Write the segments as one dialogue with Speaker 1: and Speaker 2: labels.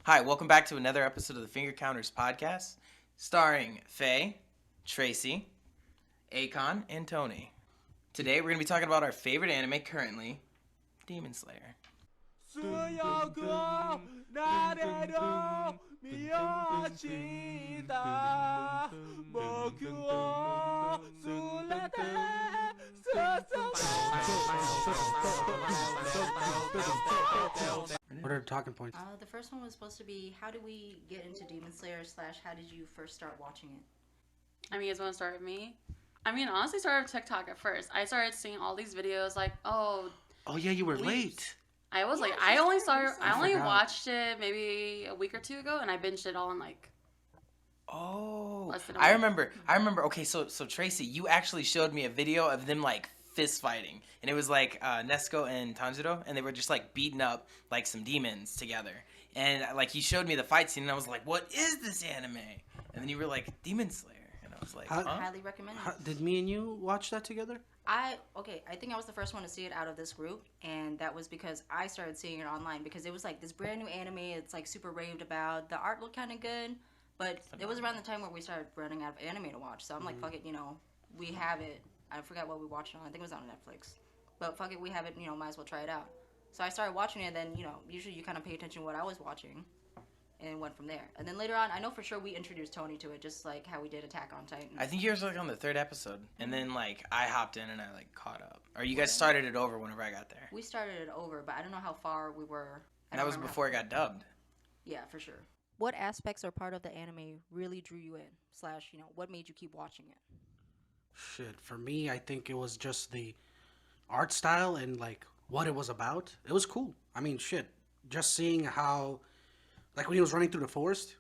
Speaker 1: Hi, welcome back to another episode of the Finger Counters podcast, starring Faye, Tracy, Akon, and Tony. Today we're going to be talking about our favorite anime currently, Demon Slayer.
Speaker 2: What are the talking points?
Speaker 3: The first one was supposed to be, how did we get into Demon Slayer / how did you first start watching it?
Speaker 4: You guys want to start with me? Honestly started with TikTok at first. I started seeing all these videos like,
Speaker 1: Oh yeah, you were late.
Speaker 4: I was
Speaker 3: Yeah,
Speaker 4: like,
Speaker 3: she
Speaker 4: I only
Speaker 2: forgot.
Speaker 4: watched it maybe a week or two ago, and I binged it all in like.
Speaker 1: Oh,
Speaker 4: Less than a
Speaker 1: I
Speaker 4: week.
Speaker 1: remember. Okay, so Tracy, you actually showed me a video of them like fist fighting, and it was like Nezuko and Tanjiro, and they were just like beating up like some demons together. And like you showed me the fight scene, and I was like, "What is this anime?" And then you were like, "Demon Slayer," and I was like,
Speaker 2: How-
Speaker 3: I
Speaker 1: "Huh?"
Speaker 3: highly recommend it.
Speaker 2: Did me and you watch that together?
Speaker 3: I think I was the first one to see it out of this group, and that was because I started seeing it online because it was like this brand new anime. It's like super raved about. The art looked kind of good, but it was around the time where we started running out of anime to watch. So I'm like, fuck it, we have it. I forgot what we watched it on. I think it was on Netflix. But fuck it, we have it, might as well try it out. So I started watching it, and then, usually you kind of pay attention to what I was watching, and went from there. And then later on, I know for sure we introduced Tony to it, just like how we did Attack on Titan.
Speaker 1: I think yours was like on the third episode, and then like I hopped in and I like caught up. Or you guys started it over whenever I got there.
Speaker 3: We started it over, but I don't know how far we were.
Speaker 1: And that was before it got dubbed.
Speaker 3: Yeah, for sure. What aspects or part of the anime really drew you in? / what made you keep watching it?
Speaker 2: Shit, for me, I think it was just the art style and like what it was about. It was cool. I mean, shit, just seeing how, like when he was running through the forest,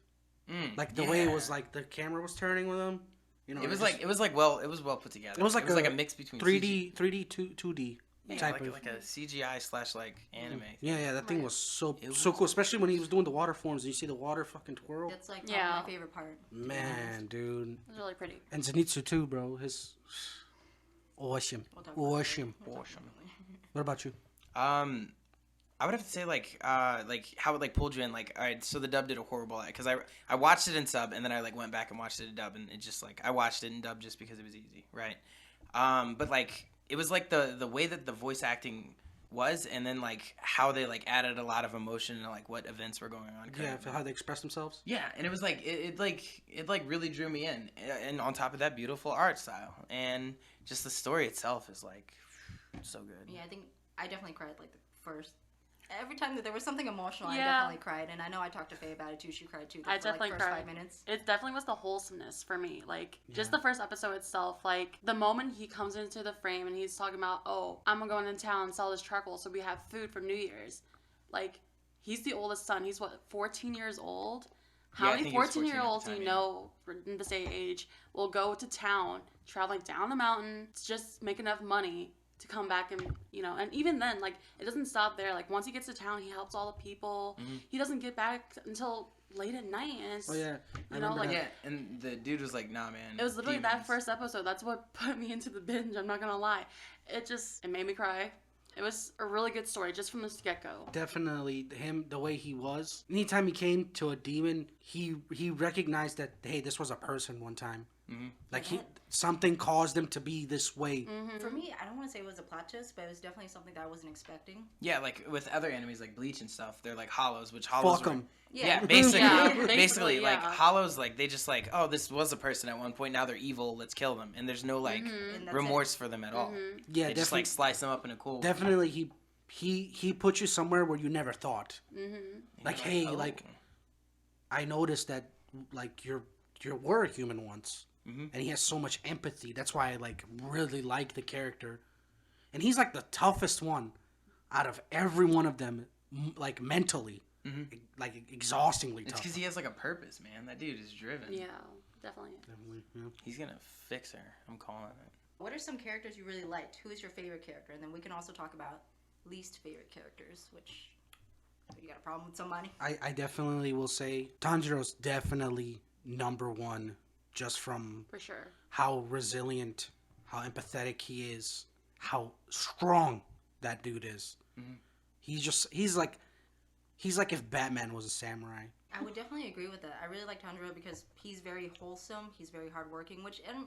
Speaker 2: like the way it was like the camera was turning with him.
Speaker 1: It was well put together.
Speaker 2: It was like
Speaker 1: a mix between
Speaker 2: 3D, 2D type of.
Speaker 1: like a CGI / like anime.
Speaker 2: Yeah, that thing
Speaker 3: Right.
Speaker 2: was so
Speaker 1: It
Speaker 2: so
Speaker 1: was-
Speaker 2: cool, especially when he was doing the water forms and you see the water fucking twirl.
Speaker 3: That's like
Speaker 4: Yeah.
Speaker 3: my favorite part.
Speaker 2: Man, dude,
Speaker 4: It was really pretty.
Speaker 2: and Zenitsu too, bro. His awesome,
Speaker 3: We'll talk about that
Speaker 2: awesome.
Speaker 1: Awesome.
Speaker 2: What about you?
Speaker 1: I would have to say like how it like pulled you in. Like, all right, so the dub did a horrible because I watched it in sub and then I like went back and watched it in dub, and it just like I watched it in dub just because it was easy, right? But like it was like the way that the voice acting was, and then like how they like added a lot of emotion and like what events were going on.
Speaker 2: Yeah,
Speaker 1: currently.
Speaker 2: how they express themselves.
Speaker 1: Yeah, and it was like it really drew me in, and on top of that, beautiful art style, and just the story itself is like so good.
Speaker 3: Yeah, I think I definitely cried like the first. Every time that there was something emotional, I
Speaker 4: Yeah.
Speaker 3: definitely cried, and I know I talked to Faye about it too. She cried too.
Speaker 4: I
Speaker 3: for, like,
Speaker 4: definitely
Speaker 3: first
Speaker 4: cried.
Speaker 3: 5 minutes.
Speaker 4: It definitely was the wholesomeness for me. Like, just
Speaker 2: Yeah.
Speaker 4: the first episode itself. Like, the moment he comes into the frame and he's talking about, oh, I'm going to town and sell this charcoal so we have food for New Year's. Like, he's the oldest son. He's, 14 years old? How
Speaker 1: Yeah, I
Speaker 4: many
Speaker 1: think he was
Speaker 4: 14-year-olds
Speaker 1: 14
Speaker 4: do
Speaker 1: at
Speaker 4: you
Speaker 1: the
Speaker 4: know in this day and age will go to town, traveling down the mountain, to just make enough money to come back and, and even then, like, it doesn't stop there. Like, once he gets to town, he helps all the people. He doesn't get back until late at night, and it's,
Speaker 2: Oh yeah, I
Speaker 4: you know,
Speaker 2: remember
Speaker 4: like,
Speaker 2: that.
Speaker 1: Yeah, and the dude was like, "Nah, man."
Speaker 4: it was literally that
Speaker 1: demons."
Speaker 4: first episode. That's what put me into the binge. I'm not gonna lie. It made me cry. It was a really good story just from the get-go.
Speaker 2: Definitely him, the way he was. Anytime he came to a demon, he recognized that, hey, this was a person one time. Like something caused him to be this way.
Speaker 3: For me, I don't want to say it was a plot twist, but it was definitely something that I wasn't expecting.
Speaker 1: Yeah, like with other enemies like Bleach and stuff, they're like hollows, which hollows.
Speaker 2: Fuck
Speaker 1: were-
Speaker 2: him.
Speaker 1: Yeah,
Speaker 3: Yeah.
Speaker 1: basically,
Speaker 4: Yeah,
Speaker 1: basically,
Speaker 4: basically,
Speaker 1: like
Speaker 4: yeah.
Speaker 1: hollows, like they just like, oh, this was a person at one point. Now they're evil. Let's kill them, and there's no like
Speaker 3: And that's
Speaker 1: remorse for them at all.
Speaker 2: Yeah,
Speaker 1: They just
Speaker 2: definitely.
Speaker 1: like slice them up in a cool.
Speaker 2: Definitely, he put you somewhere where you never thought. Like,
Speaker 1: You're
Speaker 2: hey,
Speaker 1: oh.
Speaker 2: like I noticed that like you were a human once, and he has so much empathy. That's why I like really like the character, and he's like the toughest one out of every one of them, like mentally, like exhaustingly
Speaker 1: It's
Speaker 2: tough.
Speaker 1: because he has like a purpose, man. That dude is driven.
Speaker 4: Yeah, definitely.
Speaker 2: Definitely, yeah.
Speaker 1: He's gonna fix her. I'm calling it.
Speaker 3: What are some characters you really liked? Who is your favorite character? And then we can also talk about least favorite characters, which you got a problem with somebody?
Speaker 2: I definitely will say Tanjiro's definitely number one, just from
Speaker 4: For sure.
Speaker 2: how resilient, how empathetic he is, how strong that dude is. He's like He's like if Batman was a samurai.
Speaker 3: I would definitely agree with that. I really like Tanjiro because he's very wholesome. He's very hardworking, which and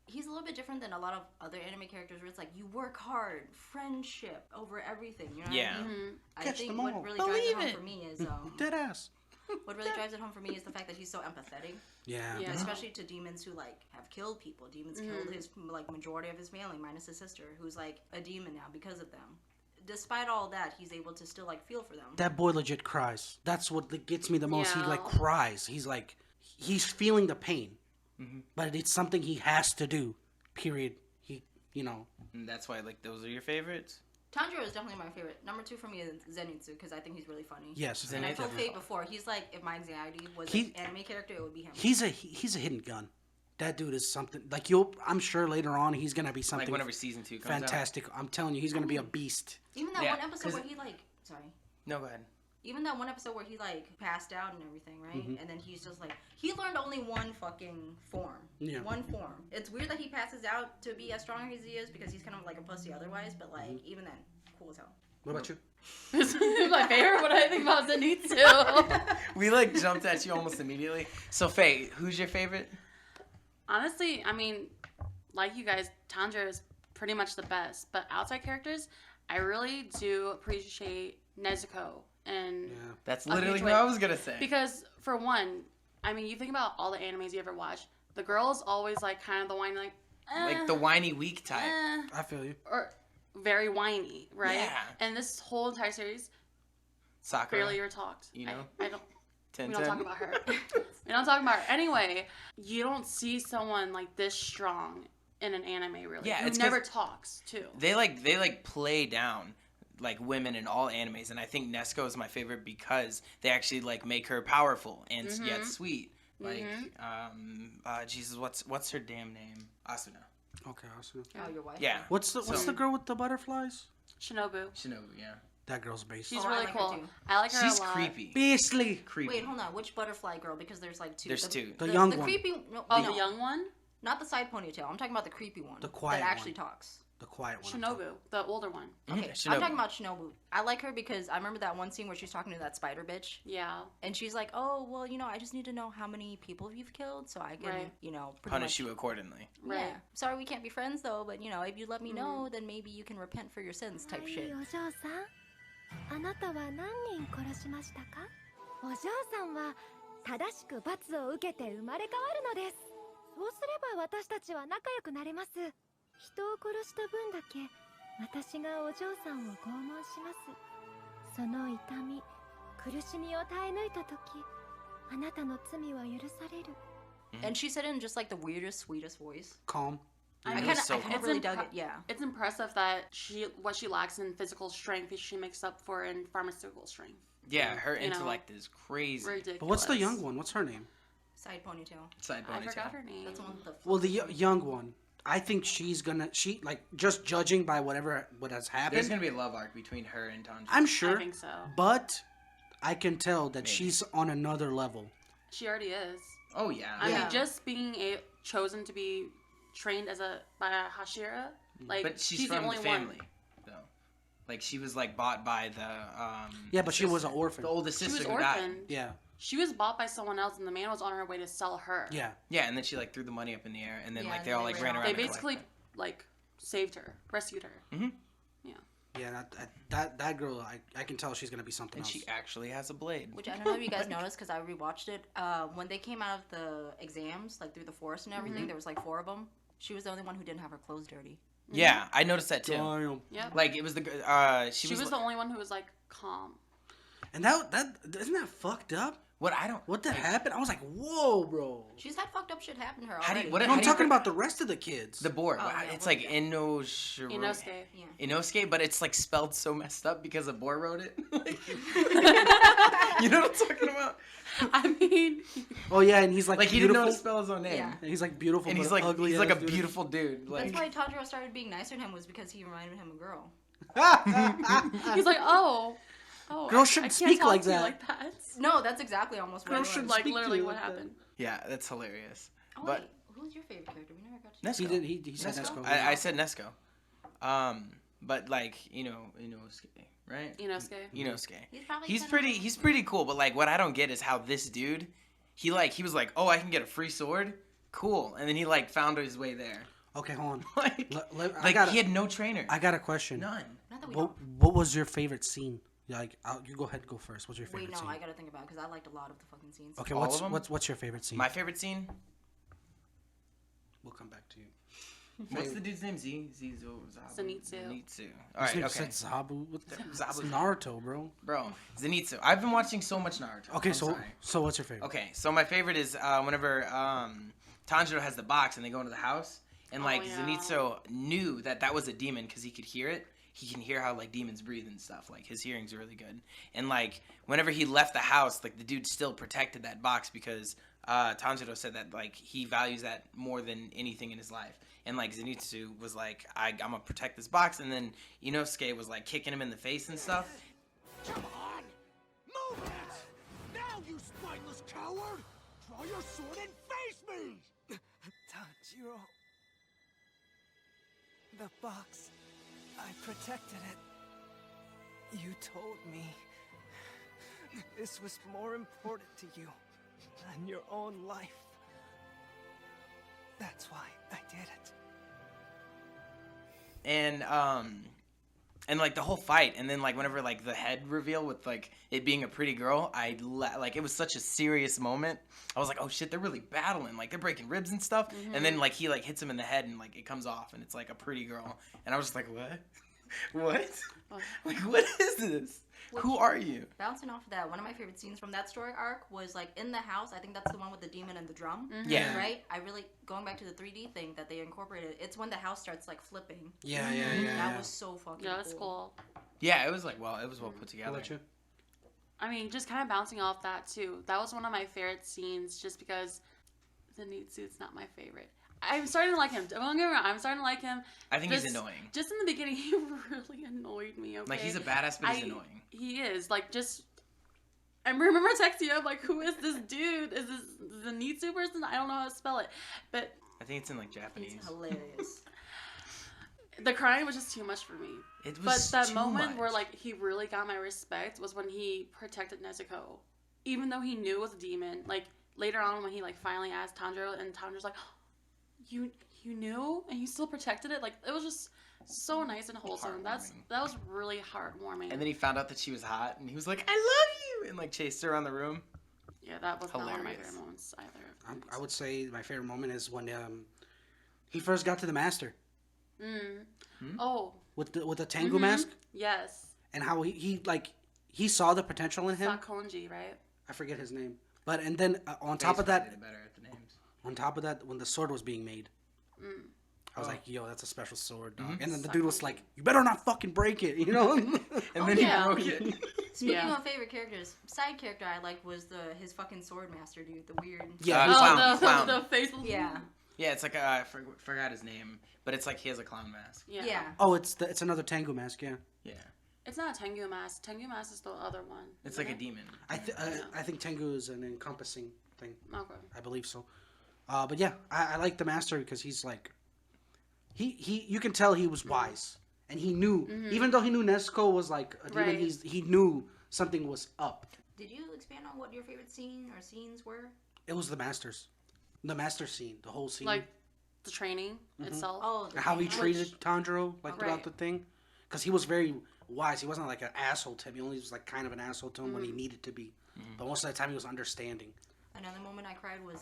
Speaker 3: he's a little bit different than a lot of other anime characters where it's like you work hard, friendship over everything. You know what I mean? I
Speaker 2: Catch
Speaker 3: think
Speaker 2: them
Speaker 3: what
Speaker 2: all.
Speaker 3: really drives it home
Speaker 1: Believe
Speaker 3: for me is
Speaker 2: Dead ass.
Speaker 3: what really drives it home for me is the fact that he's so empathetic,
Speaker 2: Yeah.
Speaker 4: Yeah.
Speaker 3: especially to demons who like have killed people. Demons killed his like majority of his family, minus his sister, who's like a demon now because of them. Despite all that, he's able to still like feel for them.
Speaker 2: That boy legit cries. That's what gets me the most. He
Speaker 4: Yeah.
Speaker 2: like cries. He's like, he's feeling the pain, but it's something he has to do. Period. He, you know.
Speaker 1: And that's why like those are your favorites.
Speaker 3: Tanjiro is definitely my favorite. Number 2 for me is Zenitsu because I think he's really funny.
Speaker 2: Yes.
Speaker 3: And I told
Speaker 2: definitely.
Speaker 3: Fate before, he's like, if my anxiety was
Speaker 2: He-
Speaker 3: an anime character, it would be him.
Speaker 2: He's a hidden gun. That dude is something like I'm sure later on he's gonna be something
Speaker 1: Like whenever season 2 comes out.
Speaker 2: fantastic. I'm telling you, he's gonna be a beast.
Speaker 3: Even that
Speaker 1: Yeah,
Speaker 3: one episode
Speaker 1: 'cause-
Speaker 3: where he like, sorry.
Speaker 1: No, go ahead.
Speaker 3: Even that one episode where he like passed out and everything, right?
Speaker 2: Mm-hmm.
Speaker 3: And then he's just like, he learned only one fucking form.
Speaker 2: Yeah.
Speaker 3: One form. It's weird that he passes out to be as strong as he is because he's kind of like a pussy otherwise, but like,
Speaker 2: Mm-hmm.
Speaker 3: even then, cool as hell.
Speaker 2: What about you?
Speaker 4: My favorite. What do I think about Zenitsu?
Speaker 1: We like jumped at you almost immediately. So Faye, who's your favorite?
Speaker 4: Honestly, I mean, like you guys, Tanjiro is pretty much the best. But outside characters, I really do appreciate Nezuko and
Speaker 2: Yeah.
Speaker 1: That's
Speaker 4: Okay,
Speaker 1: literally who
Speaker 4: wait.
Speaker 1: I was gonna say.
Speaker 4: because for one, I mean, you think about all the animes you ever watch, the girl is always like kind of the whiny, like
Speaker 1: Like the whiny weak type.
Speaker 2: I feel you.
Speaker 4: or very whiny, right?
Speaker 1: Yeah.
Speaker 4: And this whole entire series
Speaker 1: Sakura.
Speaker 4: barely ever talked.
Speaker 1: You know?
Speaker 4: I don't. We
Speaker 1: 10
Speaker 4: don't talk about her. We don't talk about her. Anyway, you don't see someone like this strong in an anime, really.
Speaker 1: Yeah,
Speaker 4: who
Speaker 1: it's 'cause
Speaker 4: never talks, too.
Speaker 1: They like play down like women in all animes, and I think Nezuko is my favorite because they actually like make her powerful and yet sweet. Like, Jesus, what's her damn name? Asuna.
Speaker 2: Okay, awesome.
Speaker 3: Oh, your wife?
Speaker 1: Yeah.
Speaker 2: What's
Speaker 1: So-
Speaker 2: the girl with the butterflies?
Speaker 4: Shinobu.
Speaker 1: Shinobu. Yeah.
Speaker 2: That girl's base.
Speaker 4: She's
Speaker 3: Oh, I
Speaker 4: really
Speaker 3: like her
Speaker 4: cool.
Speaker 3: too.
Speaker 4: I like her
Speaker 1: She's
Speaker 4: a lot.
Speaker 1: creepy.
Speaker 2: Beastly.
Speaker 1: Creepy.
Speaker 3: Wait, hold on. Which butterfly girl? Because there's like two.
Speaker 1: There's two.
Speaker 2: The young
Speaker 3: the
Speaker 2: one.
Speaker 3: creepy. No,
Speaker 4: Oh,
Speaker 3: no,
Speaker 4: the young one?
Speaker 3: not the side ponytail. I'm talking about the creepy one.
Speaker 2: The quiet
Speaker 3: that actually
Speaker 2: one.
Speaker 3: talks.
Speaker 2: The quiet one.
Speaker 4: Shinobu, the older one.
Speaker 3: Okay,
Speaker 1: Shinobu.
Speaker 3: I'm talking about Shinobu. I like her because I remember that one scene where she's talking to that spider bitch,
Speaker 4: Yeah.
Speaker 3: and she's like, "Oh, well, you know, I just need to know how many people you've killed, so I can,
Speaker 4: Right.
Speaker 3: you know, pretty
Speaker 1: Punish
Speaker 3: much,
Speaker 1: you accordingly.
Speaker 4: Right.
Speaker 3: Yeah. Sorry, we can't be friends though, but you know, if you let me know, then maybe you can repent for your sins, type
Speaker 5: はい
Speaker 3: shit."
Speaker 5: お嬢さんあなたは何人殺しましたかお嬢さんは正しく罰を受けて生まれ変わるのですそうすれば私たちは仲良くなれます人を殺した分だけ私がお嬢さんを拷問しますその痛み苦しみを耐え抜いた時あなたの罪は許される
Speaker 3: And she said it in just like the weirdest, sweetest voice.
Speaker 2: Calm.
Speaker 3: I
Speaker 1: It
Speaker 3: kind
Speaker 1: was
Speaker 3: of,
Speaker 1: so
Speaker 3: I kind of
Speaker 1: cool.
Speaker 3: really dug it. Yeah.
Speaker 4: It's impressive that what she lacks in physical strength, she makes up for in pharmaceutical strength.
Speaker 1: Yeah, her
Speaker 4: You know,
Speaker 1: intellect is crazy.
Speaker 4: Ridiculous.
Speaker 2: But what's the young one? What's her name?
Speaker 3: Side ponytail.
Speaker 1: Side
Speaker 4: I
Speaker 1: ponytail.
Speaker 4: forgot her name.
Speaker 3: That's the one with the.
Speaker 2: Well, the young one. I think she like just judging by what has happened.
Speaker 1: There's gonna be a love arc between her and Tanjiro.
Speaker 2: I'm
Speaker 4: I
Speaker 2: sure,
Speaker 4: think so.
Speaker 2: but I can tell that
Speaker 1: Maybe.
Speaker 2: she's on another level.
Speaker 4: She already is.
Speaker 1: Oh yeah.
Speaker 4: I
Speaker 3: Yeah.
Speaker 4: mean, just being chosen to be trained by a Hashira, like
Speaker 1: But she's
Speaker 4: the
Speaker 1: from
Speaker 4: only
Speaker 1: the family, though. Like she was like bought by the.
Speaker 2: Yeah, but she was an
Speaker 1: sister-
Speaker 2: orphan.
Speaker 1: The oldest
Speaker 4: One. She
Speaker 1: sister
Speaker 4: was
Speaker 1: who died.
Speaker 4: orphaned.
Speaker 2: Yeah,
Speaker 4: She was bought by someone else, and the man was on her way to sell her.
Speaker 2: yeah.
Speaker 1: Yeah, and then she like threw the money up in the air, and then
Speaker 3: Yeah,
Speaker 1: like
Speaker 3: and
Speaker 1: they
Speaker 3: then
Speaker 1: all
Speaker 3: they
Speaker 1: like
Speaker 3: ran
Speaker 1: ran
Speaker 3: off.
Speaker 1: around.
Speaker 4: They
Speaker 1: and
Speaker 4: basically
Speaker 1: collected.
Speaker 4: like saved her, rescued her.
Speaker 2: Yeah, that girl, I can tell she's gonna be something
Speaker 1: And
Speaker 2: else.
Speaker 1: she actually has a blade.
Speaker 3: Which I don't know if you guys noticed because I rewatched it. When they came out of the exams, like through the forest and everything, there was like 4 of them. She was the only one who didn't have her clothes dirty.
Speaker 1: Yeah, I noticed that too.
Speaker 2: Damn.
Speaker 4: Yep.
Speaker 1: Like it was the she,
Speaker 4: She was
Speaker 1: like,
Speaker 4: the only one who was like calm.
Speaker 2: And that isn't that fucked up?
Speaker 1: what I don't.
Speaker 2: What happened? I was like, whoa, bro.
Speaker 3: She's had fucked up shit happen to her
Speaker 1: How do
Speaker 3: already.
Speaker 1: you- what-
Speaker 2: No,
Speaker 1: how
Speaker 2: I'm
Speaker 1: do you
Speaker 2: talking
Speaker 1: pro-
Speaker 2: about the rest of the kids.
Speaker 1: The board.
Speaker 3: Oh, yeah,
Speaker 1: It's
Speaker 3: well,
Speaker 1: like
Speaker 3: yeah.
Speaker 1: Inoshiro.
Speaker 4: Inosuke.
Speaker 3: Yeah.
Speaker 1: Inosuke, but it's like spelled so messed up because a boy wrote it. You know what I'm talking about?
Speaker 4: I mean,
Speaker 2: Oh yeah, and he's like
Speaker 1: Like he didn't know
Speaker 2: beautiful.
Speaker 1: how to spell his own name.
Speaker 3: Yeah.
Speaker 2: And he's like beautiful,
Speaker 1: And
Speaker 2: but
Speaker 1: he's like
Speaker 2: ugly.
Speaker 1: he's like a
Speaker 2: ass dude.
Speaker 1: beautiful dude. Like
Speaker 3: That's why Tanjiro started being nicer to him was because he reminded him of a girl.
Speaker 4: he's like, oh,
Speaker 2: Girls
Speaker 4: I
Speaker 2: shouldn't
Speaker 4: can't
Speaker 2: speak
Speaker 4: talk
Speaker 2: like
Speaker 4: to you
Speaker 2: that.
Speaker 4: like that.
Speaker 3: No, that's exactly almost what
Speaker 2: Girls
Speaker 3: it was.
Speaker 2: should
Speaker 4: Like
Speaker 2: speak to
Speaker 4: literally
Speaker 2: you
Speaker 4: what
Speaker 2: like that.
Speaker 4: happened.
Speaker 1: yeah, that's hilarious.
Speaker 3: Oh,
Speaker 1: But
Speaker 3: wait, who's your favorite character? We never got to.
Speaker 1: Nezuko.
Speaker 2: He said
Speaker 1: Nezuko.
Speaker 2: Nesco.
Speaker 1: I said Nesco. but like Inosuke, right?
Speaker 4: Inosuke.
Speaker 1: Inosuke.
Speaker 3: He's
Speaker 1: He's pretty cool, but like what I don't get is how this dude, he was like, oh, I can get a free sword, cool, and then he like found his way there.
Speaker 2: Okay, hold on.
Speaker 1: like he had no trainer.
Speaker 2: I got a question.
Speaker 1: None.
Speaker 3: Not that we
Speaker 2: What was your favorite scene? Like, you go ahead and go first. What's your favorite
Speaker 3: Wait, no,
Speaker 2: scene?
Speaker 3: I gotta think about it because I liked a lot of the fucking scenes.
Speaker 2: Okay,
Speaker 1: All of them?
Speaker 2: what's your favorite scene?
Speaker 1: My favorite scene.
Speaker 2: We'll come back to you.
Speaker 1: What's the dude's name? Zenitsu.
Speaker 4: Zenitsu.
Speaker 1: All right,
Speaker 2: His name
Speaker 1: okay.
Speaker 2: said Zabu. What the
Speaker 1: Zabu.
Speaker 2: It's Naruto, bro.
Speaker 1: Bro, Zenitsu. I've been watching so much Naruto.
Speaker 2: Okay,
Speaker 1: I'm sorry.
Speaker 2: so what's your favorite?
Speaker 1: Okay, so my favorite is whenever Tanjiro has the box and they go into the house, and like Zenitsu knew that was a demon because he could hear it. He can hear how like demons breathe and stuff. Like his hearing's really good. And like whenever he left the house, like the dude still protected that box because Tanjiro said that like he values that more than anything in his life. And like Zenitsu was like, I'm gonna protect this box. And then Inosuke was like kicking him in the face and stuff.
Speaker 6: Come on! Move it! Now, you spineless coward! Draw your sword and face me!
Speaker 7: Tanjiro. The box. I protected it. You told me this was more important to you than your own life. That's why I did it.
Speaker 1: And like the whole fight, and then like whenever like the head reveal with like it being a pretty girl, like it was such a serious moment. I was like, oh shit, they're really battling, like they're breaking ribs and stuff. And then like he like hits him in the head and like it comes off and it's like a pretty girl, and I was just like, what? Like what is this? Who are you?
Speaker 3: Bouncing off of that, one of my favorite scenes from that story arc was like in the house. I think that's the one with the demon and the drum.
Speaker 1: Yeah.
Speaker 3: Right? I really, going back to the 3D thing that they incorporated, it's when the house starts like flipping.
Speaker 2: Yeah.
Speaker 3: That was so fucking
Speaker 4: Yeah, that's cool.
Speaker 1: Yeah, it was like, well, it was well put together.
Speaker 2: How about you?
Speaker 4: I mean, just kind of bouncing off that too. That was one of my favorite scenes just because Zenitsu's not my favorite. I'm starting to like him. Don't get me wrong, I'm starting to like him.
Speaker 1: I think he's annoying.
Speaker 4: Just in the beginning, he really annoyed me, okay?
Speaker 1: Like, he's a badass, but he's annoying.
Speaker 4: He is. Like, just... I remember texting you, I'm like, who is this dude? Is this Zenitsu person? I don't know how to spell it. But...
Speaker 1: I think it's in, like, Japanese.
Speaker 3: He's hilarious.
Speaker 4: The crying was just too much for me.
Speaker 1: It was
Speaker 4: But that
Speaker 1: too
Speaker 4: moment
Speaker 1: much.
Speaker 4: where, like, he really got my respect was when he protected Nezuko. Even though he knew it was a demon. Like, later on when he, like, finally asked Tanjiro, and Tanjiro's like, you knew and you still protected it. Like, it was just so nice and wholesome. That was really heartwarming.
Speaker 1: And then he found out that she was hot, and he was like, "I love you," and like chased her around the room.
Speaker 4: Yeah, that was
Speaker 1: Hilarious.
Speaker 4: not one of my favorite moments either.
Speaker 2: I would say my favorite moment is when he first got to the master.
Speaker 4: Oh,
Speaker 2: With the Tengu mask,
Speaker 4: yes.
Speaker 2: and how he saw the potential in him.
Speaker 4: Sakonji, right?
Speaker 2: I forget his name, but and then on top of that, when the sword was being made, I was like, yo, that's a special sword, dog. And then the dude was like, you better not fucking break it, you know?
Speaker 1: And then he broke it.
Speaker 3: Speaking of favorite characters, side character I liked was his fucking sword master dude, the weird.
Speaker 2: Yeah,
Speaker 1: clown.
Speaker 4: The face.
Speaker 3: Yeah.
Speaker 1: Yeah, it's like I forgot his name, but it's like he has a clown mask.
Speaker 3: Yeah.
Speaker 2: Oh, it's another Tengu mask, yeah.
Speaker 1: Yeah,
Speaker 4: It's not a Tengu mask. Tengu mask is the other one.
Speaker 1: it's like a demon.
Speaker 2: I think Tengu is an encompassing thing.
Speaker 4: Okay.
Speaker 2: I believe so. But yeah, I like the master because he's like, he you can tell he was wise and he knew, even though he knew Nezuko was like a demon,
Speaker 4: Right.
Speaker 2: he knew something was up.
Speaker 3: Did you expand on what your favorite scene or scenes were?
Speaker 2: It was the master scene, the whole scene,
Speaker 4: Like the training itself.
Speaker 3: Oh,
Speaker 2: how he treated Tanjiro throughout
Speaker 4: Right.
Speaker 2: the thing, because he was very wise. He wasn't like an asshole to him. He only was like kind of an asshole to him when he needed to be, but most of the time he was understanding.
Speaker 3: Another moment I cried was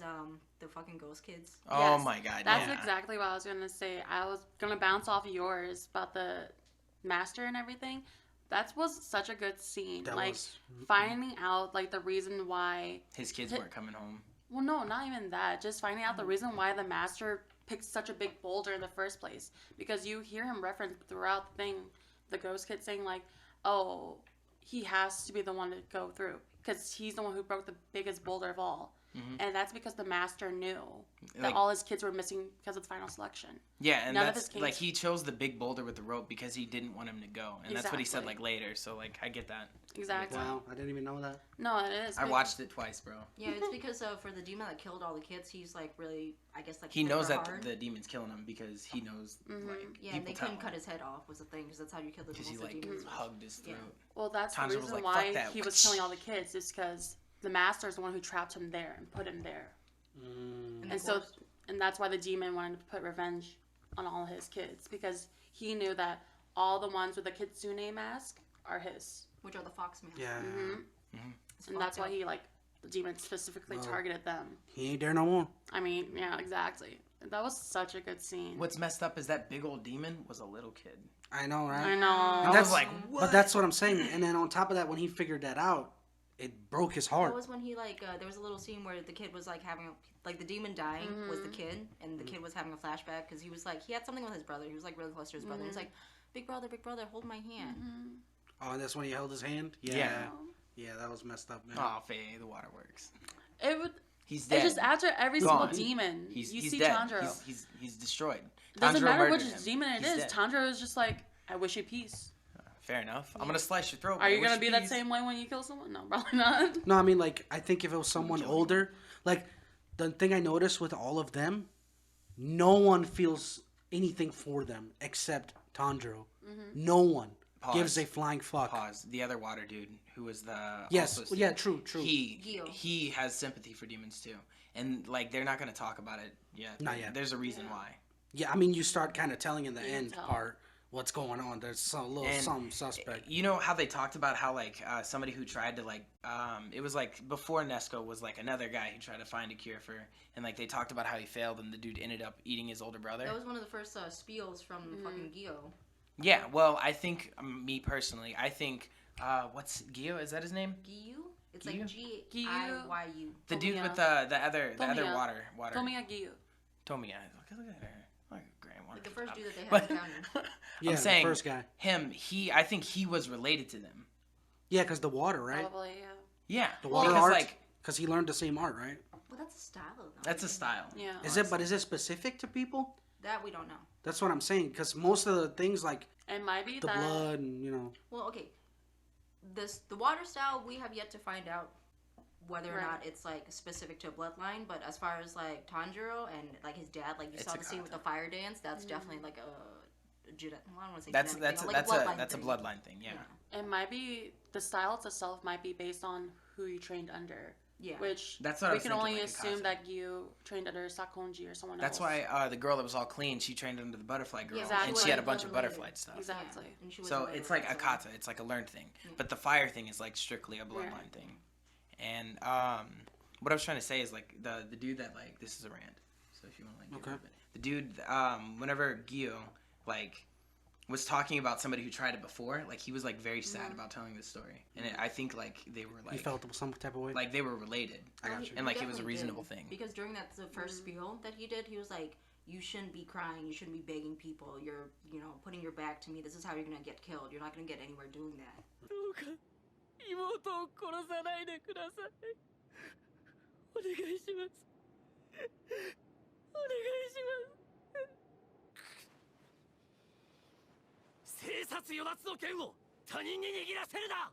Speaker 3: the fucking ghost kids.
Speaker 1: Oh
Speaker 4: Yes.
Speaker 1: my god,
Speaker 4: That's
Speaker 1: yeah.
Speaker 4: exactly what I was gonna say. I was gonna bounce off of yours about the master and everything. That was such a good scene.
Speaker 2: That
Speaker 4: like
Speaker 2: was-
Speaker 4: finding out like the reason why.
Speaker 1: His kids weren't coming home.
Speaker 4: Well, no, not even that. Just finding out the reason why the master picked such a big boulder in the first place. Because you hear him reference throughout the thing, the ghost kid saying like, "Oh, he has to be the one to go through because he's the one who broke the biggest boulder of all." And that's because the master knew that
Speaker 1: Like-
Speaker 4: all his kids were missing because of the final selection.
Speaker 1: Yeah, and
Speaker 4: None of
Speaker 1: that's
Speaker 4: his kids-
Speaker 1: like he chose the big boulder with the rope because he didn't want him to go, and that's what he said
Speaker 4: Exactly.
Speaker 1: like later. So like I get that.
Speaker 4: Exactly.
Speaker 2: Wow, I didn't even know that.
Speaker 4: No, it is.
Speaker 1: I watched it twice, bro.
Speaker 3: Yeah, it's because for the demon that killed all the kids, he's like really, I guess like
Speaker 1: He knows that
Speaker 3: hard.
Speaker 1: the demon's killing him because he knows like
Speaker 3: Yeah, and
Speaker 1: people
Speaker 3: they
Speaker 1: tell
Speaker 3: couldn't
Speaker 1: him.
Speaker 3: cut his head off was the thing, because that's how you kill the
Speaker 1: Because he
Speaker 3: most of the
Speaker 1: like
Speaker 3: demons.
Speaker 1: hugged his throat.
Speaker 4: Well, that's
Speaker 1: Tanjiro
Speaker 4: the
Speaker 1: was
Speaker 4: reason
Speaker 1: like, "Fuck
Speaker 4: why
Speaker 1: that."
Speaker 4: he was killing all the kids, is because the master is the one who trapped him there and put him there.
Speaker 3: And
Speaker 4: And so, and that's why the demon wanted to put revenge on all his kids, because he knew that all the ones with the kitsune mask are his.
Speaker 3: which are the fox men.
Speaker 2: Yeah.
Speaker 4: And that's why he, like, the demon specifically targeted them.
Speaker 2: He ain't there no more.
Speaker 4: I mean, yeah, exactly. That was such a good scene.
Speaker 1: What's messed up is that big old demon was a little kid.
Speaker 2: I know, right?
Speaker 4: I know.
Speaker 1: I
Speaker 2: That's
Speaker 1: was like, what?
Speaker 2: But that's what I'm saying. And then on top of that, when he figured that out, it broke his heart.
Speaker 3: That was when he like there was a little scene where the kid was like having like the demon dying was the kid, and the kid was having a flashback because he was like he had something with his brother. He was like really close to his brother. He was like, big brother, hold my hand.
Speaker 2: Oh, and that's when he held his hand?
Speaker 1: Yeah.
Speaker 2: Yeah, that was messed up, man.
Speaker 1: Oh, Faye, the waterworks.
Speaker 4: It would.
Speaker 1: He's dead.
Speaker 4: It's just after every
Speaker 1: Gone.
Speaker 4: single demon,
Speaker 1: He's
Speaker 4: you see
Speaker 1: dead.
Speaker 4: Tanjiro.
Speaker 1: He's destroyed.
Speaker 4: It doesn't
Speaker 1: Tanjiro
Speaker 4: matter
Speaker 1: murdered
Speaker 4: which
Speaker 1: him.
Speaker 4: demon it
Speaker 1: He's
Speaker 4: is.
Speaker 1: dead.
Speaker 4: Tanjiro is just like, I wish you peace.
Speaker 1: Fair enough. I'm gonna slice your throat.
Speaker 4: Are
Speaker 1: but I
Speaker 4: you
Speaker 1: wish
Speaker 4: gonna be that
Speaker 1: peace.
Speaker 4: same way when you kill someone? No, probably not.
Speaker 2: No, I mean, like, I think if it was someone older, like, the thing I noticed with all of them, no one feels anything for them except Tanjiro. No one
Speaker 1: Pause.
Speaker 2: gives a flying fuck.
Speaker 1: Pause. The other water dude who was the
Speaker 2: Yes,
Speaker 1: also
Speaker 2: yeah, true.
Speaker 3: Gyo.
Speaker 1: He has sympathy for demons too, and like they're not gonna talk about it yet.
Speaker 2: Not yet.
Speaker 1: There's a reason why.
Speaker 2: Yeah, I mean, you start kind of telling in the
Speaker 4: can
Speaker 2: end
Speaker 4: tell.
Speaker 2: part what's going on. There's some little
Speaker 1: And
Speaker 2: some suspect.
Speaker 1: You know how they talked about how like somebody who tried to like it was like before Nesco was like another guy who tried to find a cure for, and like they talked about how he failed and the dude ended up eating his older brother.
Speaker 3: That was one of the first spiels from fucking Gyo.
Speaker 1: Yeah, well, I think me personally, I think what's Gio? Is that his name?
Speaker 3: Gyu? It's
Speaker 1: Gyu?
Speaker 3: like Giyu.
Speaker 1: The dude
Speaker 4: Tomiya.
Speaker 1: with the other
Speaker 4: Tomiya.
Speaker 1: water.
Speaker 4: Tomiya Gyu.
Speaker 1: Tomiya. Look at her. Like a grand water.
Speaker 3: Like the first dude that they had
Speaker 1: But
Speaker 3: in town.
Speaker 2: Yeah,
Speaker 1: I'm saying
Speaker 2: the first guy.
Speaker 1: him. I think he was related to them.
Speaker 2: Yeah, because the water, right?
Speaker 4: Probably, yeah.
Speaker 1: Yeah,
Speaker 2: The water
Speaker 1: because
Speaker 2: art.
Speaker 1: like
Speaker 2: Because he learned the same art, right?
Speaker 3: Well, that's a style though.
Speaker 1: that's a style.
Speaker 4: Yeah.
Speaker 2: Is it? But is it specific to people?
Speaker 3: That we don't know.
Speaker 2: That's what I'm saying. Because most of the things like
Speaker 4: It might be
Speaker 2: the
Speaker 4: that.
Speaker 2: blood and
Speaker 3: Well, okay. The water style we have yet to find out whether or
Speaker 4: Right.
Speaker 3: not it's like specific to a bloodline. But as far as like Tanjiro and like his dad, like you
Speaker 1: It's
Speaker 3: saw
Speaker 1: a
Speaker 3: the scene with the
Speaker 1: kata.
Speaker 3: fire dance. That's definitely like a genetic. Well, I don't want to say
Speaker 1: That's
Speaker 3: genetic thing, like
Speaker 1: that's a
Speaker 3: thing.
Speaker 1: bloodline thing. Yeah.
Speaker 4: It might be the style itself might be based on who you trained under.
Speaker 3: Yeah.
Speaker 4: Which
Speaker 1: That's what I
Speaker 4: we
Speaker 1: was
Speaker 4: can
Speaker 1: thinking,
Speaker 4: only
Speaker 1: like
Speaker 4: assume
Speaker 1: Akasa.
Speaker 4: that you trained under Sakonji or someone
Speaker 1: That's
Speaker 4: else.
Speaker 1: why the girl that was all clean, she trained under the butterfly girl,
Speaker 3: Yeah,
Speaker 1: and she
Speaker 4: exactly.
Speaker 1: had a bunch of
Speaker 3: Related.
Speaker 1: butterfly stuff.
Speaker 4: Exactly.
Speaker 3: Yeah, and she was
Speaker 1: So
Speaker 3: related
Speaker 1: it's like
Speaker 3: to
Speaker 1: a kata, it's like a learned thing. But the fire thing is like strictly a bloodline thing. And what I was trying to say is like the dude that like this is a rant. So if you want to like get
Speaker 2: Okay.
Speaker 1: rid of it. The dude whenever Gyo like was talking about somebody who tried it before, like he was like very sad about telling this story. And I think like they were
Speaker 2: you
Speaker 1: like
Speaker 2: felt some type of way.
Speaker 1: like they were related.
Speaker 2: I got you.
Speaker 1: And like it was a
Speaker 3: definitely
Speaker 1: reasonable
Speaker 3: did.
Speaker 1: thing.
Speaker 3: Because during the first spiel that he did, he was like, "You shouldn't be crying. You shouldn't be begging people. You're putting your back to me. This is how you're gonna get killed. You're not gonna get anywhere doing that."
Speaker 7: どうか妹を殺さないでください。お願いします。お願いします。生殺与奪の剣を他人に握らせるな。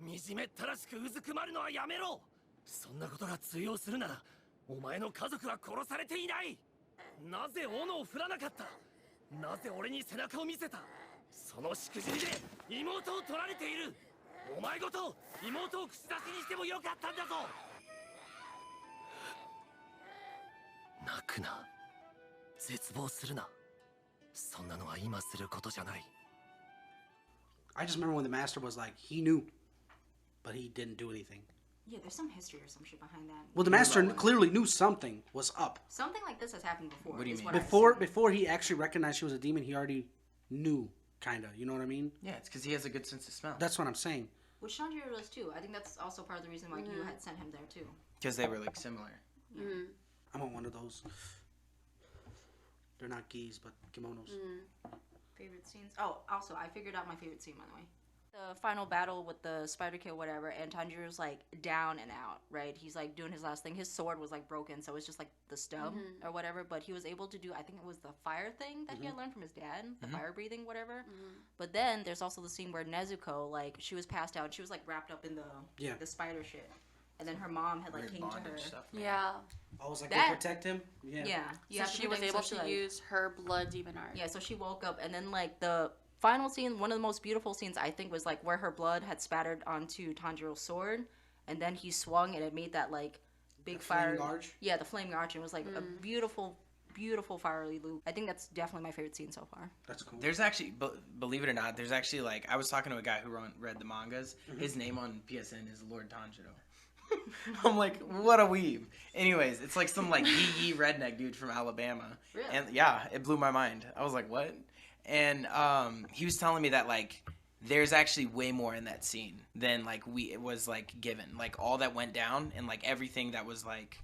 Speaker 7: 惨めったらしくうずくまるのはやめろ。そんなことが通用するなら、お前の家族は殺されていない。なぜ斧を振らなかった。なぜ俺に背中を見せた。そのしくじりで妹を取られている。お前ごと妹を口出しにしてもよかったんだぞ。泣くな。絶望するな。そんなのは今することじゃない。
Speaker 2: I just remember when the master was like, he knew, but he didn't do anything.
Speaker 3: Yeah, there's some history or some shit behind that.
Speaker 2: Well, the master clearly knew something was up.
Speaker 3: Something like this has happened before.
Speaker 1: What do you
Speaker 3: is
Speaker 1: mean?
Speaker 3: what I
Speaker 2: Before
Speaker 3: assume.
Speaker 2: before he actually recognized she was a demon, he already knew, kind of. You know what I mean?
Speaker 1: Yeah, it's because he has a good sense of smell.
Speaker 2: That's what I'm saying.
Speaker 3: Which Tanjiro does too. I think that's also part of the reason why
Speaker 1: Mm-hmm.
Speaker 3: you had sent him there too.
Speaker 1: Because they were like similar.
Speaker 2: I want one of those. They're not gis, but kimonos.
Speaker 3: Favorite scenes? Oh, also, I figured out my favorite scene, by the way. The final battle with the spider kid, whatever, and Tanjiro's like down and out, right? He's like doing his last thing. His sword was like broken, so it's just like the stub or whatever. But he was able to do, I think it was the fire thing that he had learned from his dad, the fire breathing, whatever. But then there's also the scene where Nezuko, like, she was passed out. She was like wrapped up in the spider shit, and then her mom had like
Speaker 1: Weird
Speaker 3: came to her.
Speaker 1: bondage stuff, man.
Speaker 4: Yeah.
Speaker 2: I was like,
Speaker 3: That-
Speaker 2: they protect him. Yeah.
Speaker 3: Yeah, you
Speaker 4: So
Speaker 3: have to
Speaker 4: she was
Speaker 3: protect-
Speaker 4: able
Speaker 3: so
Speaker 4: to
Speaker 3: she, like-
Speaker 4: use her blood demon art.
Speaker 3: Yeah, so she woke up, and then like the final scene, one of the most beautiful scenes I think was like where her blood had spattered onto Tanjiro's sword, and then he swung and it made that like big
Speaker 2: The
Speaker 3: fire.
Speaker 2: flaming arch?
Speaker 3: Yeah, the flaming arch, and it was like a beautiful, beautiful fiery loop. I think that's definitely my favorite scene so far.
Speaker 2: That's cool.
Speaker 1: There's actually, believe it or not, there's actually like I was talking to a guy who read the mangas. His name on PSN is Lord Tanjiro. I'm like, what a weeb. Anyways, it's like some like yee redneck dude from Alabama.
Speaker 3: Really?
Speaker 1: And yeah, it blew my mind. I was like, what? And he was telling me that like there's actually way more in that scene than like it was like given. Like all that went down and like everything that was like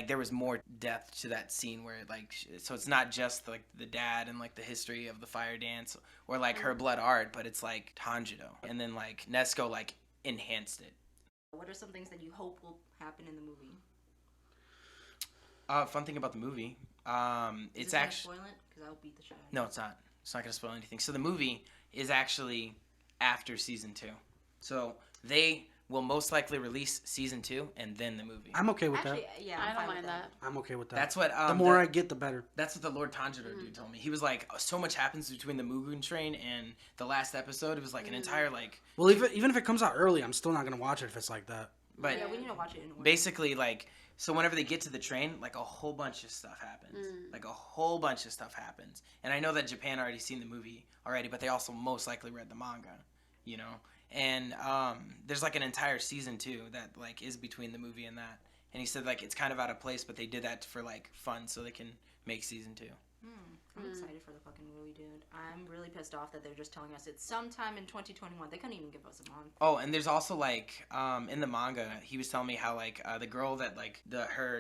Speaker 1: there was more depth to that scene where like so it's not just like the dad and like the history of the fire dance or like her blood art, but it's like Tanjiro and then like Nezuko like enhanced it.
Speaker 3: What are some things that you hope will happen in the movie?
Speaker 1: Fun thing about the movie,
Speaker 3: Is
Speaker 1: it's
Speaker 3: this gonna
Speaker 1: actually
Speaker 3: spoil it? Because I'll beat the shit out of
Speaker 1: no, it's not. It's not gonna spoil anything. So the movie is actually after season 2, so they will most likely release season 2 and then the movie.
Speaker 2: I'm okay with
Speaker 3: Actually,
Speaker 2: that.
Speaker 3: yeah,
Speaker 4: I
Speaker 3: I'm
Speaker 4: don't
Speaker 3: fine
Speaker 4: mind
Speaker 3: with
Speaker 4: that.
Speaker 2: I'm okay with that.
Speaker 1: That's what
Speaker 2: the more I get, the better.
Speaker 1: That's what the Lord Tanjiro dude told me. He was like, so much happens between the Mugen Train and the last episode. It was like an entire like.
Speaker 2: Well, even if it comes out early, I'm still not gonna watch it if it's like that.
Speaker 1: But
Speaker 3: Yeah, we need to watch it in order.
Speaker 1: basically, like, so whenever they get to the train, like a whole bunch of stuff happens. Like a whole bunch of stuff happens. And I know that Japan already seen the movie already, but they also most likely read the manga, you know. And there's like an entire season 2 that like is between the movie and that. And he said like it's kind of out of place, but they did that for like fun, so they can make season 2.
Speaker 3: I'm excited for the fucking movie, dude. I'm really pissed off that they're just telling us it's sometime in 2021. They couldn't even give us a month.
Speaker 1: Oh, and there's also like in the manga, he was telling me how like the girl that like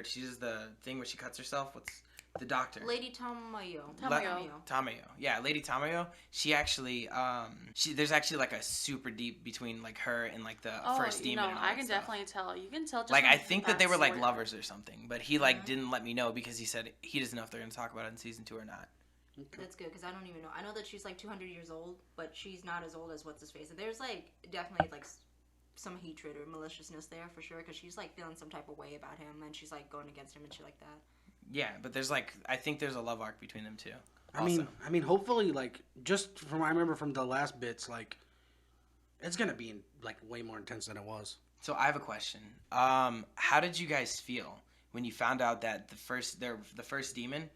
Speaker 1: she does the thing where she cuts herself. What's the doctor?
Speaker 3: Lady Tamayo.
Speaker 1: Tamayo. Yeah, Lady Tamayo. She actually there's actually like a super deep between like her and like the first demon.
Speaker 4: No,
Speaker 1: and all
Speaker 4: I
Speaker 1: that
Speaker 4: can
Speaker 1: stuff.
Speaker 4: definitely tell. You can tell. Just
Speaker 1: Like
Speaker 4: from
Speaker 1: I think that they were like
Speaker 4: backstory.
Speaker 1: lovers or something, but he like didn't let me know because he said he doesn't know if they're gonna talk about it in season 2 or not.
Speaker 3: That's good because I don't even know. I know that she's like 200 years old, but she's not as old as what's his face. And there's like definitely like some hatred or maliciousness there for sure because she's like feeling some type of way about him and she's like going against him and shit like that.
Speaker 1: Yeah, but there's like I think there's a love arc between them too.
Speaker 2: I mean, hopefully, like just from I remember from the last bits, like it's gonna be like way more intense than it was.
Speaker 1: So I have a question. How did you guys feel when you found out that the first demon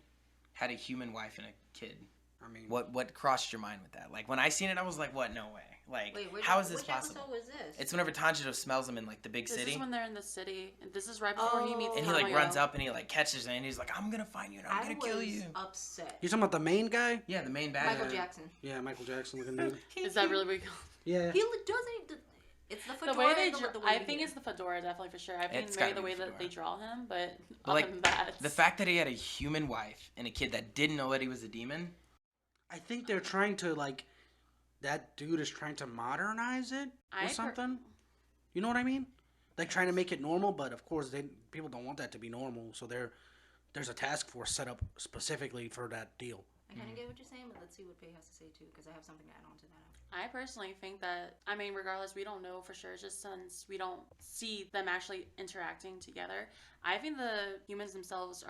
Speaker 1: had a human wife and a kid?
Speaker 2: I mean,
Speaker 1: What crossed your mind with that? Like when I seen it, I was like, "What? No way! Like,
Speaker 3: Wait,
Speaker 1: how is this
Speaker 3: which
Speaker 1: possible?"
Speaker 3: episode was this?
Speaker 1: It's whenever Tanjiro smells him in like the big
Speaker 4: This
Speaker 1: city,
Speaker 4: is when they're in the city, and this is right before he meets.
Speaker 1: and he like
Speaker 4: Tamayo.
Speaker 1: runs up and he like catches him, and he's like, "I'm gonna find you and I'm
Speaker 3: I
Speaker 1: gonna
Speaker 3: was
Speaker 1: kill you."
Speaker 3: upset.
Speaker 2: you're talking about the main guy?
Speaker 1: Yeah, the main bad
Speaker 3: Michael
Speaker 1: guy.
Speaker 3: Jackson.
Speaker 2: Yeah, Michael Jackson looking dude.
Speaker 4: Is that really big?
Speaker 2: Yeah.
Speaker 3: He doesn't. It's the fedora.
Speaker 4: The way they,
Speaker 3: the way
Speaker 4: I
Speaker 3: he
Speaker 4: think
Speaker 3: is.
Speaker 4: it's the fedora definitely for sure. I think
Speaker 1: It's
Speaker 4: maybe
Speaker 1: gotta
Speaker 4: the
Speaker 1: be
Speaker 4: way
Speaker 1: the
Speaker 4: that they
Speaker 1: fedora.
Speaker 4: draw him, but
Speaker 1: But,
Speaker 4: other
Speaker 1: like
Speaker 4: than that,
Speaker 1: the fact that he had a human wife and a kid that didn't know that he was a demon.
Speaker 2: I think they're trying to like that dude is trying to modernize it or something. You know what I mean? Like trying to make it normal, but of course people don't want that to be normal. So there's a task force set up specifically for that deal.
Speaker 3: I kind of get what you're saying, but let's see what Pei has to say too, because I have something to add on to that.
Speaker 4: I personally think that, I mean, regardless, we don't know for sure, just since we don't see them actually interacting together. I think the humans themselves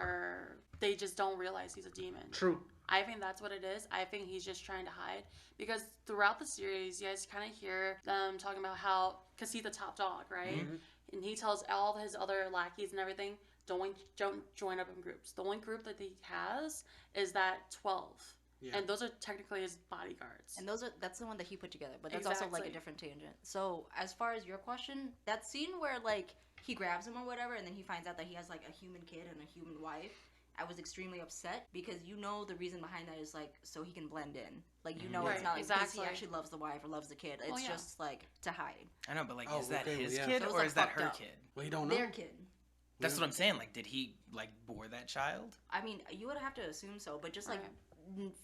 Speaker 4: they just don't realize he's a demon.
Speaker 2: True.
Speaker 4: I think that's what it is. I think he's just trying to hide. Because throughout the series, you guys kind of hear them talking about how, because he's the top dog, right?
Speaker 2: Mm-hmm.
Speaker 4: And he tells all his other lackeys and everything, don't join up in groups. The only group that he has is that 12.
Speaker 2: Yeah.
Speaker 4: And those are technically his bodyguards.
Speaker 3: And that's the one that he put together, but that's also like a
Speaker 4: Exactly.
Speaker 3: different tangent. So as far as your question, that scene where like he grabs him or whatever, and then he finds out that he has like a human kid and a human wife, I was extremely upset because you know the reason behind that is like so he can blend in. Like you know
Speaker 4: Right,
Speaker 3: it's not like because
Speaker 4: exactly.
Speaker 3: he actually loves the wife or loves the kid. It's
Speaker 4: Well, yeah.
Speaker 3: just like to hide
Speaker 1: I know, but like,
Speaker 2: Oh,
Speaker 1: is that
Speaker 2: okay,
Speaker 1: his
Speaker 2: yeah.
Speaker 1: kid
Speaker 3: So it's,
Speaker 1: or
Speaker 3: like,
Speaker 1: is that
Speaker 3: fucked
Speaker 1: her
Speaker 3: up.
Speaker 2: Well,
Speaker 1: kid?
Speaker 2: you don't know.
Speaker 3: their kid.
Speaker 1: That's what I'm saying. Like, did he like bore that child?
Speaker 3: I mean, you would have to assume so, but just like
Speaker 4: Right.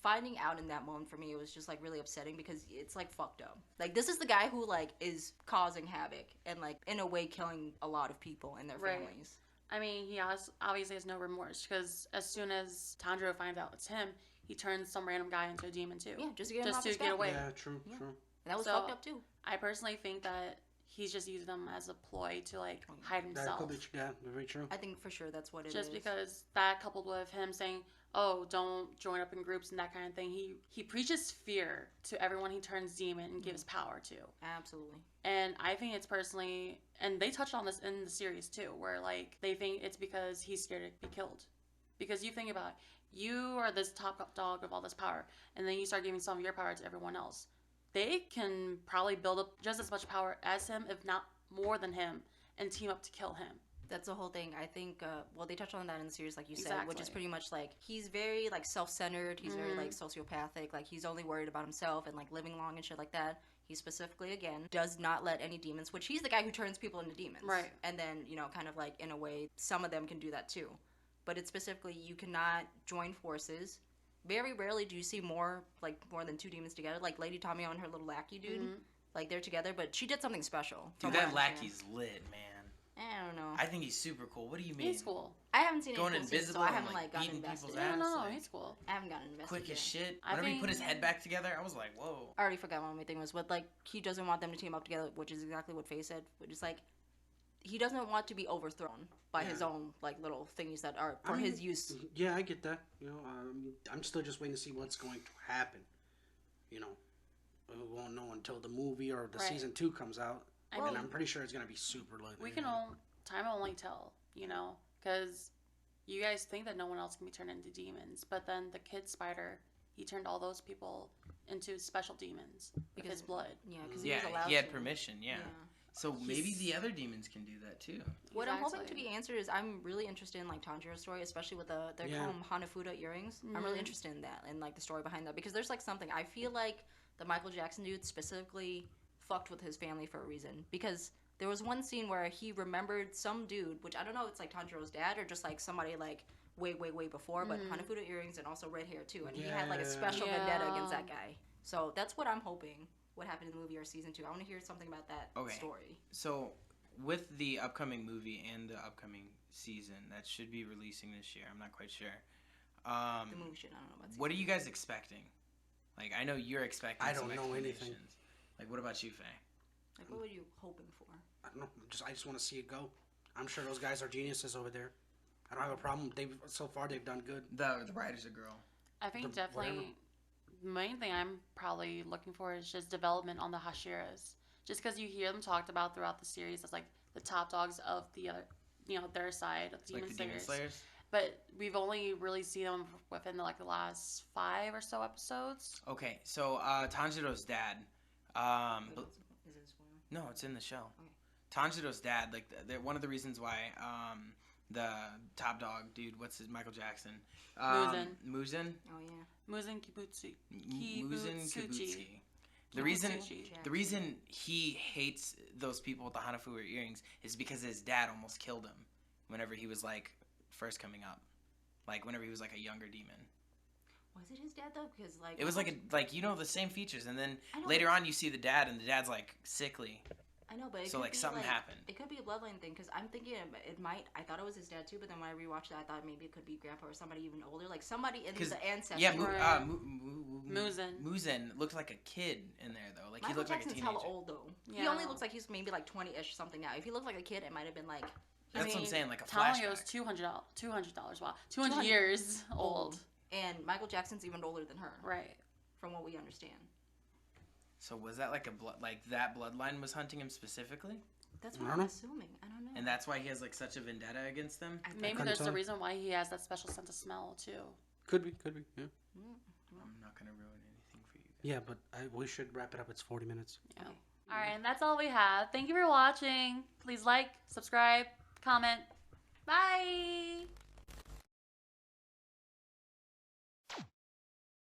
Speaker 3: finding out in that moment for me, it was just like really upsetting because it's like fucked up. Like this is the guy who like is causing havoc and like in a way killing a lot of people and their families.
Speaker 4: I mean, he obviously has no remorse because as soon as Tanjiro finds out it's him, he turns some random guy into a demon too.
Speaker 3: Yeah, just to get him off his back.
Speaker 4: away.
Speaker 2: Yeah, true.
Speaker 3: And that was fucked up too.
Speaker 4: I personally think that he's just using them as a ploy to like hide himself.
Speaker 2: That could be, very true.
Speaker 3: I think for sure that's what it is.
Speaker 4: Just because that coupled with him saying, "Oh, don't join up in groups" and that kind of thing, he preaches fear to everyone he turns demon and gives power to.
Speaker 3: Absolutely.
Speaker 4: And I think it's personally, and they touched on this in the series too, where like they think it's because he's scared to be killed. Because you think about it, you are this top dog of all this power, and then you start giving some of your power to everyone else. They can probably build up just as much power as him, if not more than him, and team up to kill him.
Speaker 3: That's the whole thing. I think, well, they touched on that in the series, like you said, which is pretty much like he's very like self-centered. He's very like sociopathic. Like he's only worried about himself and like living long and shit like that. He specifically, again, does not let any demons, which he's the guy who turns people into demons.
Speaker 4: Right.
Speaker 3: And then, you know, kind of like in a way, some of them can do that too. But it's specifically, you cannot join forces. Very rarely do you see more than two demons together. Like Lady Tomio and her little lackey dude. Like they're together, but she did something special.
Speaker 1: Dude, that lackey's lit, man.
Speaker 3: I don't know.
Speaker 1: I think he's super cool. What do you mean?
Speaker 4: He's cool.
Speaker 3: I haven't seen
Speaker 1: Going
Speaker 3: any cool scenes, so
Speaker 1: invisible
Speaker 3: I haven't
Speaker 1: and,
Speaker 3: like gotten
Speaker 1: beating
Speaker 3: invested.
Speaker 1: people's ass.
Speaker 4: No,
Speaker 1: like,
Speaker 4: he's cool.
Speaker 3: I haven't gotten invested.
Speaker 1: Quick
Speaker 3: yet.
Speaker 1: as shit.
Speaker 4: I
Speaker 1: Whenever he put his
Speaker 4: think-
Speaker 1: head back together, I was like, whoa.
Speaker 3: I already forgot what my thing was, but like he doesn't want them to team up together, which is exactly what Faye said. Which is like he doesn't want to be overthrown by his own like little thingies that are for his use.
Speaker 2: Yeah, I get that. You know, I'm still just waiting to see what's going to happen. You know, we won't know until the movie or the season 2 comes out, and I'm pretty sure it's gonna be super lit.
Speaker 4: We can all time will only tell, you know, because you guys think that no one else can be turned into demons, but then the kid spider, he turned all those people into special demons with his blood.
Speaker 3: Yeah, because he was allowed.
Speaker 1: He had
Speaker 3: to.
Speaker 1: permission. Yeah. So maybe the other demons can do that too.
Speaker 3: What I'm hoping to be answered is I'm really interested in like Tanjiro's story, especially with they call them Hanafuda earrings. I'm really interested in that and like the story behind that because there's like something I feel like the Michael Jackson dude specifically fucked with his family for a reason because there was one scene where he remembered some dude, which I don't know if it's like Tanjiro's dad or just like somebody like way before, but Hanafuda earrings and also red hair too, and he had like a special vendetta against that guy. So that's what I'm hoping. What happened in the movie or season 2? I want to hear something about that story.
Speaker 1: So, with the upcoming movie and the upcoming season that should be releasing this year, I'm not quite sure.
Speaker 3: The movie should. I don't know about.
Speaker 1: What are you guys expecting? Like, I know you're expecting.
Speaker 2: I don't know anything.
Speaker 1: Like, what about you, Faye?
Speaker 3: Like, what were you hoping for?
Speaker 2: I don't know. I just want to see it go. I'm sure those guys are geniuses over there. I don't have a problem. So far they've done good.
Speaker 1: The writer's a girl.
Speaker 4: I think definitely. The main thing I'm probably looking for is just development on the Hashiras. Just because you hear them talked about throughout the series as like the top dogs of the other, you know, their side of the Demon Slayers. But we've only really seen them within the last 5 or so episodes.
Speaker 1: Okay, so Tanjiro's dad.
Speaker 3: Is it a spoiler?
Speaker 1: No, it's in the show.
Speaker 3: Okay.
Speaker 1: Tanjiro's dad, like one of the reasons why the top dog dude, what's his Michael Jackson? Muzan.
Speaker 3: Oh yeah.
Speaker 4: Muzan Kibutsuchi.
Speaker 1: Muzan Kibutsuchi. The reason he hates those people with the Hanafuda earrings is because his dad almost killed him whenever he was like first coming up, like whenever he was like a younger demon.
Speaker 3: Was it his dad though? Because like
Speaker 1: it was like you know the same features, and then later on you see the dad, and the dad's like sickly.
Speaker 3: I know, but it
Speaker 1: so
Speaker 3: could
Speaker 1: like
Speaker 3: be,
Speaker 1: something happened.
Speaker 3: It could be a bloodline thing because I'm thinking it might. I thought it was his dad too, but then when I rewatched it, I thought maybe it could be grandpa or somebody even older, like somebody in the ancestry.
Speaker 1: Yeah,
Speaker 4: Muzan.
Speaker 1: Muzan looked like a kid in there though. Like
Speaker 3: Michael
Speaker 1: he looked
Speaker 3: Jackson's
Speaker 1: like a teenager.
Speaker 3: hella old though.
Speaker 4: Yeah.
Speaker 3: He only looks like he's maybe like 20-ish something now. If he looked like a kid, it might have been like.
Speaker 1: That's what I'm saying, like a flashback.
Speaker 4: Talio's $200. Wow, 200 years old.
Speaker 3: And Michael Jackson's even older than her.
Speaker 4: Right.
Speaker 3: From what we understand.
Speaker 1: So was that like that bloodline was hunting him specifically?
Speaker 3: That's what I'm assuming. I don't know.
Speaker 1: And that's why he has like such a vendetta against them?
Speaker 4: Maybe there's a reason why he has that special sense of smell too.
Speaker 2: Could be, yeah.
Speaker 1: I'm not going to ruin anything for you guys.
Speaker 2: Yeah, but we should wrap it up. It's 40 minutes.
Speaker 4: Yeah. Okay. All right, and that's all we have. Thank you for watching. Please like, subscribe, comment. Bye!